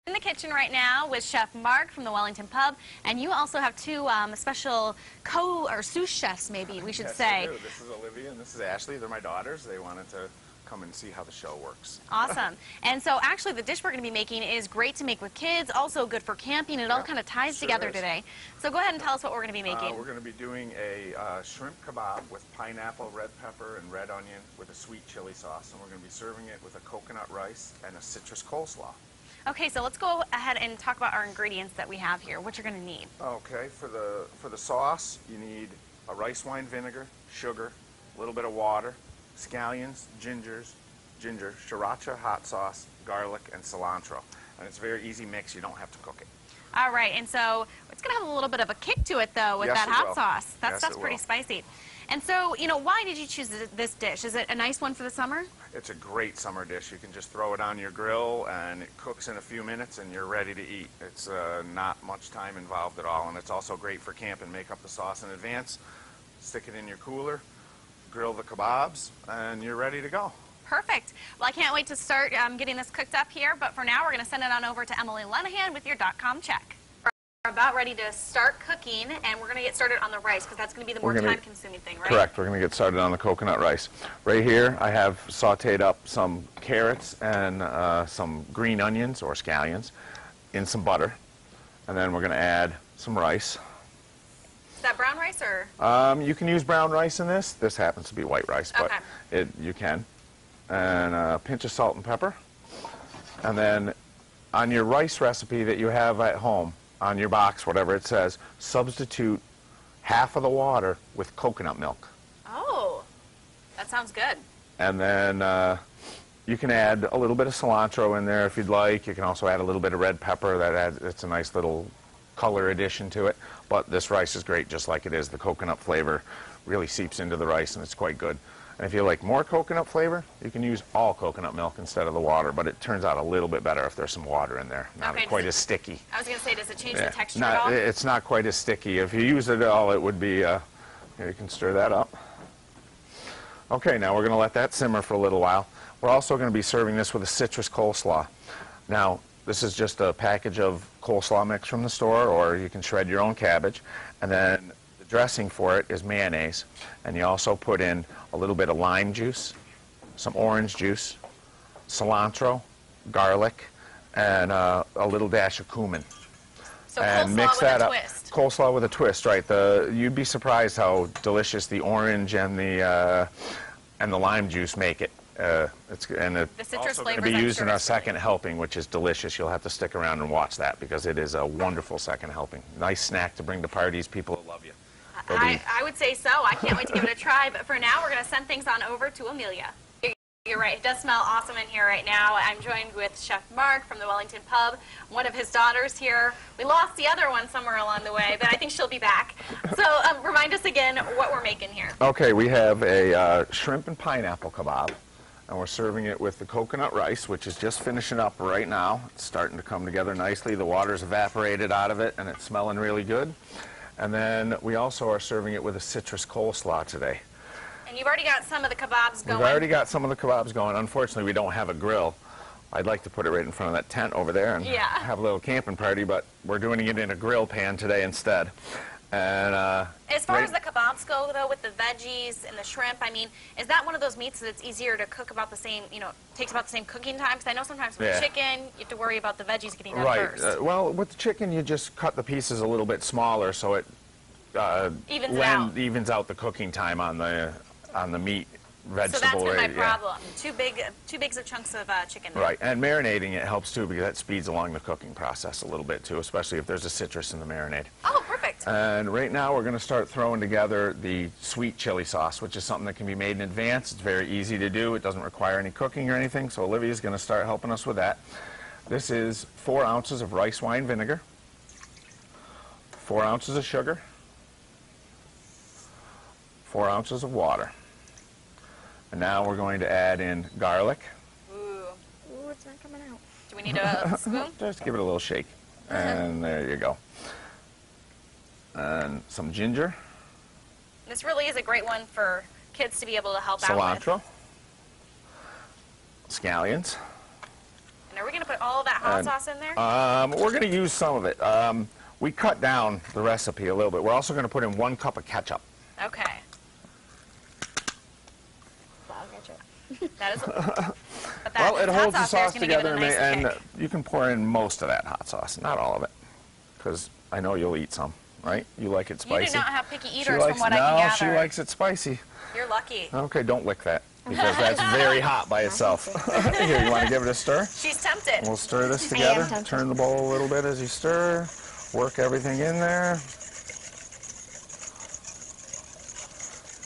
In the kitchen right now with Chef Mark from the Wellington Pub, and you also have two special sous chefs, maybe we should Yes, say. I do. This is Olivia and this is Ashley. They're my daughters. They wanted to come and see how the show works. Awesome. And so actually the dish we're going to be making is great to make with kids, also good for camping. It all kind of ties together today. So go ahead and tell us what we're going to be making. We're going to be doing a shrimp kebab with pineapple, red pepper, and red onion with a sweet chili sauce. And we're going to be serving it with a coconut rice and a citrus coleslaw. Okay, so let's go ahead and talk about our ingredients that we have here, what you're going to need. Okay, for the sauce, you need a rice wine vinegar, sugar, a little bit of water, scallions, ginger, sriracha, hot sauce, garlic, and cilantro. And it's a very easy mix. You don't have to cook it. All right, and so it's going to have a little bit of a kick to it, though, with that hot sauce. That's pretty spicy. And so, you know, why did you choose this dish? Is it a nice one for the summer? It's a great summer dish. You can just throw it on your grill, and it cooks in a few minutes, and you're ready to eat. It's not much time involved at all, and it's also great for camping. Make up the sauce in advance, stick it in your cooler, grill the kebabs, and you're ready to go. Perfect. Well, I can't wait to start getting this cooked up here, but for now, we're going to send it on over to Emily Lenahan with your .com check. We're about ready to start cooking, and we're going to get started on the rice, because that's going to be the more time-consuming thing, right? Correct. We're going to get started on the coconut rice. Right here, I have sauteed up some carrots and some green onions, or scallions, in some butter. And then we're going to add some rice. Is that brown rice, or? You can use brown rice in this. This happens to be white rice, but you can. And a pinch of salt and pepper. And then on your rice recipe that you have at home, on your box, whatever it says, substitute half of the water with coconut milk. Oh, that sounds good. And then you can add a little bit of cilantro in there if you'd like. You can also add a little bit of red pepper. It's a nice little color addition to it. But this rice is great just like it is. The coconut flavor really seeps into the rice, and it's quite good. And if you like more coconut flavor, you can use all coconut milk instead of the water, but it turns out a little bit better if there's some water in there. Not quite as sticky. I was going to say, does it change the texture at all? It's not quite as sticky. If you use it at all, it would be, here, you can stir that up. Okay, now we're going to let that simmer for a little while. We're also going to be serving this with a citrus coleslaw. Now, this is just a package of coleslaw mix from the store, or you can shred your own cabbage. And then the dressing for it is mayonnaise. And you also put in a little bit of lime juice, some orange juice, cilantro, garlic, and a little dash of cumin. So and mix that up. Twist. Coleslaw with a twist, right? You'd be surprised how delicious the orange and the lime juice make it. It's also going to be used in our second helping, which is delicious. You'll have to stick around and watch that because it is a wonderful second helping. Nice snack to bring to parties. People will love you. I would say so. I can't wait to give it a try. But for now, we're going to send things on over to Amelia. You're right. It does smell awesome in here right now. I'm joined with Chef Mark from the Wellington Pub, one of his daughters here. We lost the other one somewhere along the way, but I think she'll be back. So remind us again what we're making here. Okay, we have a shrimp and pineapple kebab, and we're serving it with the coconut rice, which is just finishing up right now. It's starting to come together nicely. The water's evaporated out of it, and it's smelling really good. And then we also are serving it with a citrus coleslaw today. And you've already got some of the kebabs going. We've already got some of the kebabs going. Unfortunately, we don't have a grill. I'd like to put it right in front of that tent over there and have a little camping party, but we're doing it in a grill pan today instead. And as far as the kebabs go, though, with the veggies and the shrimp, I mean, is that one of those meats that's easier to cook about the same, takes about the same cooking time? Because I know sometimes with chicken, you have to worry about the veggies getting done first. Well, with the chicken, you just cut the pieces a little bit smaller so it evens out the cooking time on the meat. Vegetable, so that's been my problem. Too big of chunks of chicken. Right, and marinating it helps too because that speeds along the cooking process a little bit too, especially if there's a citrus in the marinade. Oh, perfect. And right now we're going to start throwing together the sweet chili sauce, which is something that can be made in advance. It's very easy to do. It doesn't require any cooking or anything, so Olivia's going to start helping us with that. This is 4 ounces of rice wine vinegar, 4 ounces of sugar, 4 ounces of water. And now we're going to add in garlic. Ooh, it's not coming out. Do we need a spoon? Just give it a little shake. And there you go. And some ginger. This really is a great one for kids to be able to help out with. Cilantro. Scallions. And are we going to put all of that hot sauce in there? We're going to use some of it. We cut down the recipe a little bit. We're also going to put in 1 cup of ketchup. Okay. Wow, ketchup. That is. But that Well, it holds the hot sauce sauce there is going to together, give it a nice and kick. you can pour in most of that hot sauce, not all of it, because I know you'll eat some, right? You like it spicy. You do not have picky She eaters likes, from what I can no, gather. she likes it spicy. You're lucky. Okay, don't lick that, because that's very hot by itself. Here, you want to give it a stir? She's tempted. We'll stir this I am together. tempted. Turn the bowl a little bit as you stir. Work everything in there.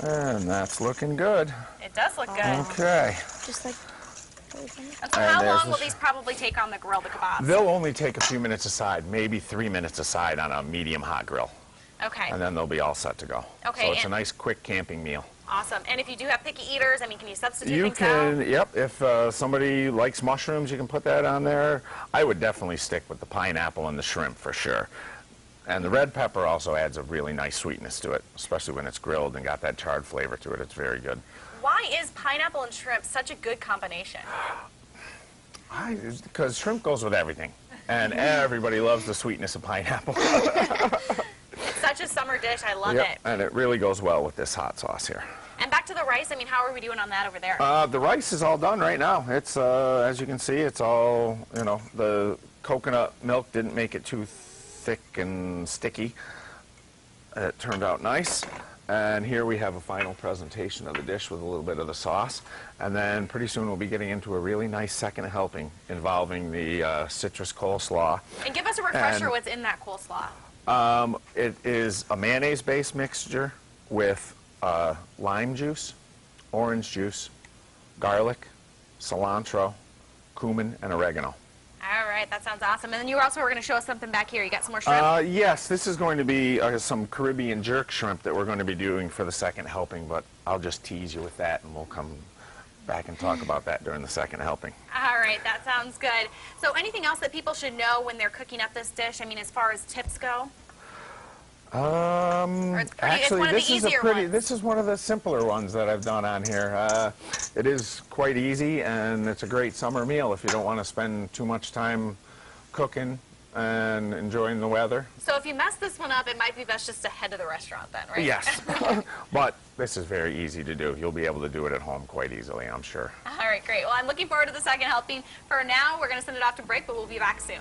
And that's looking good. It does look good. Okay. Just like. And so And how there's long the will these probably take on the grill, the kebabs? They'll only take a few minutes aside, maybe 3 minutes aside on a medium hot grill. Okay. And then they'll be all set to go. Okay, So it's a and- nice quick camping meal. Awesome. And if you do have picky eaters, I mean, can you substitute You things out? can, yep, if somebody likes mushrooms, you can put that on there. I would definitely stick with the pineapple and the shrimp for sure. And the red pepper also adds a really nice sweetness to it, especially when it's grilled and got that charred flavor to it. It's very good. Why is pineapple and shrimp such a good combination? Because shrimp goes with everything. And everybody loves the sweetness of pineapple. Such a summer dish. I love Yep, it. and it really goes well with this hot sauce here. And back to the rice. I mean, how are we doing on that over there? The rice is all done right now. It's, as you can see, it's all, you know, the coconut milk didn't make it too thick and sticky. It turned out nice. And here we have a final presentation of the dish with a little bit of the sauce. And then pretty soon we'll be getting into a really nice second helping involving the citrus coleslaw. And give us a refresher and- what's in that coleslaw. It is a mayonnaise-based mixture with lime juice, orange juice, garlic, cilantro, cumin, and oregano. All right, that sounds awesome. And then you also were going to show us something back here. You got some more shrimp? Yes, this is going to be some Caribbean jerk shrimp that we're going to be doing for the second helping, but I'll just tease you with that, and we'll come back and talk about that during the second helping. All right, that sounds good. So anything else that people should know when they're cooking up this dish? I mean, as far as tips go? It's Actually, one of the this is easier ones. this is one of the simpler ones that I've done on here. It is quite easy, and it's a great summer meal if you don't want to spend too much time cooking and enjoying the weather. So if you mess this one up, it might be best just to head to the restaurant then, right? Yes, but this is very easy to do. You'll be able to do it at home quite easily, I'm sure. All right, great. Well, I'm looking forward to the second helping. For now, we're going to send it off to break, but we'll be back soon.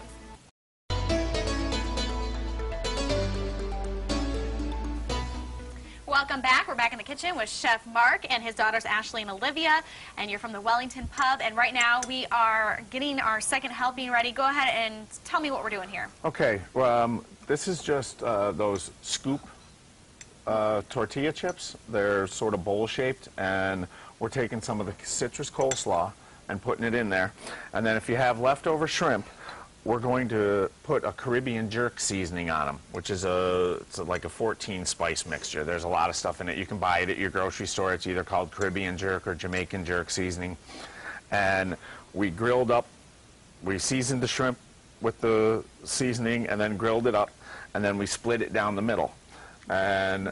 Welcome back. We're back in the kitchen with Chef Mark and his daughters Ashley and Olivia, and you're from the Wellington Pub, and right now we are getting our second helping ready. Go ahead and tell me what we're doing here. Okay, this is just those scoop tortilla chips. They're sort of bowl-shaped, and we're taking some of the citrus coleslaw and putting it in there. And then if you have leftover shrimp, we're going to put a Caribbean jerk seasoning on them, which is like a 14 spice mixture. There's a lot of stuff in it. You can buy it at your grocery store. It's either called Caribbean jerk or Jamaican jerk seasoning. And we seasoned the shrimp with the seasoning and then grilled it up, and then we split it down the middle. And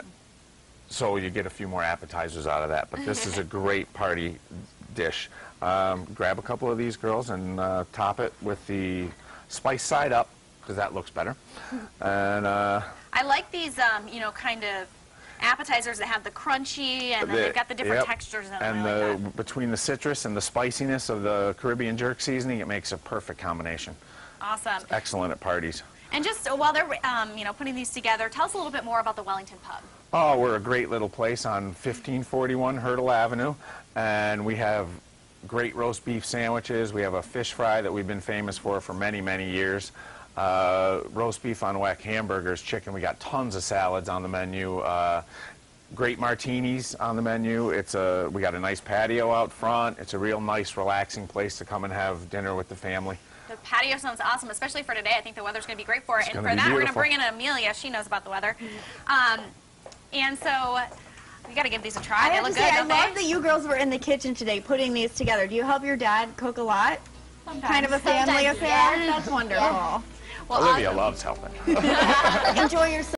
so you get a few more appetizers out of that. But this is a great party dish. Grab a couple of these, girls, and top it with the spice side up, because that looks better. And I like these, you know, kind of appetizers that have the crunchy, and then they've got the different yep. textures in them. And I like that. between the citrus and the spiciness of the Caribbean jerk seasoning, it makes a perfect combination. Awesome. Excellent at parties. And just while they're, you know, putting these together, tell us a little bit more about the Wellington Pub. Oh, we're a great little place on 1541 Hurdle Avenue, and we have great roast beef sandwiches. We have a fish fry that we've been famous for many, many years. Roast beef on whack, hamburgers, chicken. We got tons of salads on the menu. Great martinis on the menu. We got a nice patio out front. It's a real nice, relaxing place to come and have dinner with the family. The patio sounds awesome, especially for today. I think the weather's going to be great for it. It's And gonna for be that, we're going to beautiful. bring in Amelia. She knows about the weather. And so we got to give these a try. I They have look to good, say, I don't love they? that you girls were in the kitchen today putting these together. Do you help your dad cook a lot? Kind of a family Sometimes, affair? yeah. That's wonderful. Well, Olivia awesome. loves helping. Enjoy your